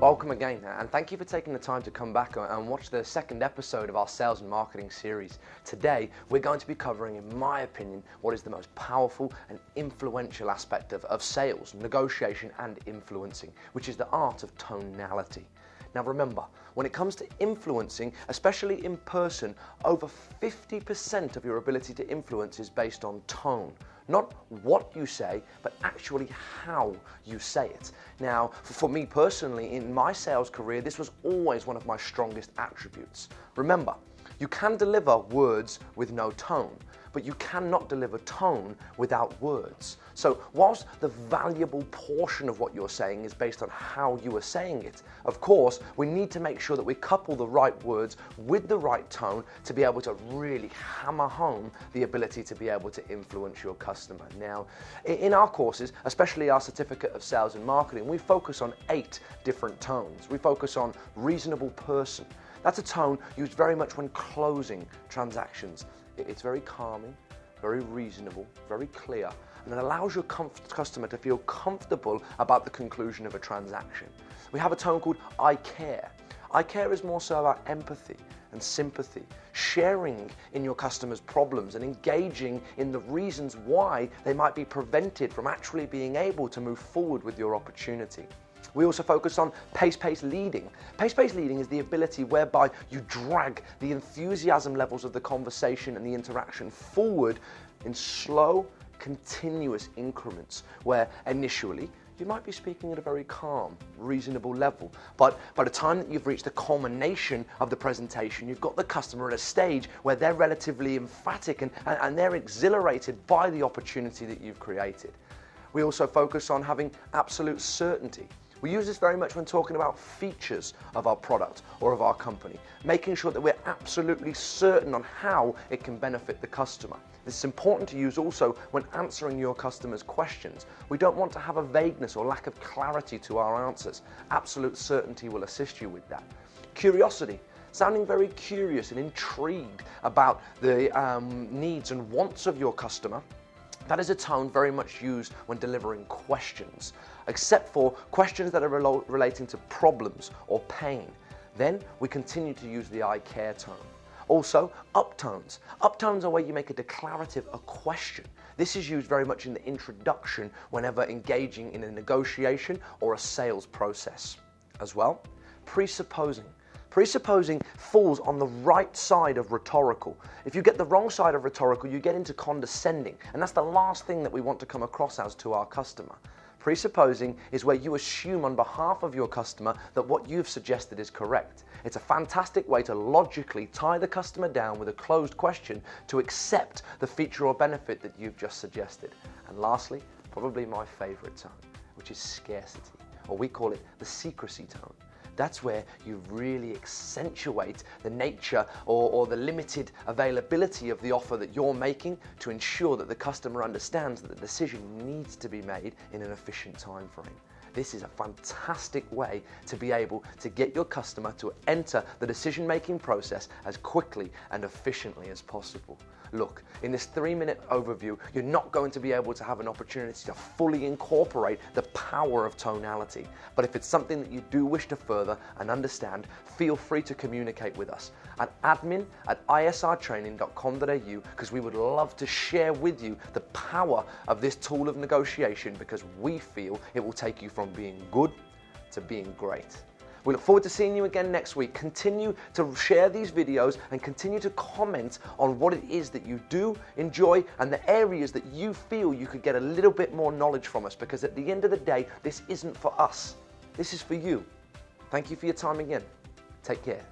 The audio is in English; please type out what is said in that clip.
Welcome again, and thank you for taking the time to come back and watch the second episode of our sales and marketing series. Today, we're going to be covering, in my opinion, what is the most powerful and influential aspect of sales, negotiation, and influencing, which is the art of tonality. Now remember, when it comes to influencing, especially in person, over 50% of your ability to influence is based on tone. Not what you say, but actually how you say it. Now, for me personally, in my sales career, this was always one of my strongest attributes. Remember, you can deliver words with no tone, but you cannot deliver tone without words. So whilst the valuable portion of what you're saying is based on how you are saying it, of course, we need to make sure that we couple the right words with the right tone to be able to really hammer home the ability to be able to influence your customer. Now, in our courses, especially our certificate of sales and marketing, we focus on 8 different tones. We focus on reasonable person. That's a tone used very much when closing transactions. It's very calming, very reasonable, very clear, and it allows your customer to feel comfortable about the conclusion of a transaction. We have a tone called I care. I care is more so about empathy and sympathy, sharing in your customer's problems and engaging in the reasons why they might be prevented from actually being able to move forward with your opportunity. We also focus on pace-based leading. Pace-based leading is the ability whereby you drag the enthusiasm levels of the conversation and the interaction forward in slow, continuous increments, where initially you might be speaking at a very calm, reasonable level, but by the time that you've reached the culmination of the presentation, you've got the customer at a stage where they're relatively emphatic and they're exhilarated by the opportunity that you've created. We also focus on having absolute certainty. We use this very much when talking about features of our product or of our company, making sure that we're absolutely certain on how it can benefit the customer. This is important to use also when answering your customer's questions. We don't want to have a vagueness or lack of clarity to our answers. Absolute certainty will assist you with that. Curiosity. Sounding very curious and intrigued about the needs and wants of your customer. That is a tone very much used when delivering questions, except for questions that are relating to problems or pain. Then we continue to use the I care tone. Also, uptones. Uptones are where you make a declarative, a question. This is used very much in the introduction whenever engaging in a negotiation or a sales process. As well, presupposing. Presupposing falls on the right side of rhetorical. If you get the wrong side of rhetorical, you get into condescending, and that's the last thing that we want to come across as to our customer. Presupposing is where you assume on behalf of your customer that what you've suggested is correct. It's a fantastic way to logically tie the customer down with a closed question to accept the feature or benefit that you've just suggested. And lastly, probably my favorite tone, which is scarcity, or we call it the secrecy tone. That's where you really accentuate the nature or the limited availability of the offer that you're making to ensure that the customer understands that the decision needs to be made in an efficient time frame. This is a fantastic way to be able to get your customer to enter the decision-making process as quickly and efficiently as possible. Look, in this 3-minute overview, you're not going to be able to have an opportunity to fully incorporate the power of tonality. But if it's something that you do wish to further and understand, feel free to communicate with us at admin@isrtraining.com.au, because we would love to share with you the power of this tool of negotiation, because we feel it will take you from being good to being great. We look forward to seeing you again next week. Continue to share these videos and continue to comment on what it is that you do enjoy and the areas that you feel you could get a little bit more knowledge from us, because at the end of the day, this isn't for us. This is for you. Thank you for your time again. Take care.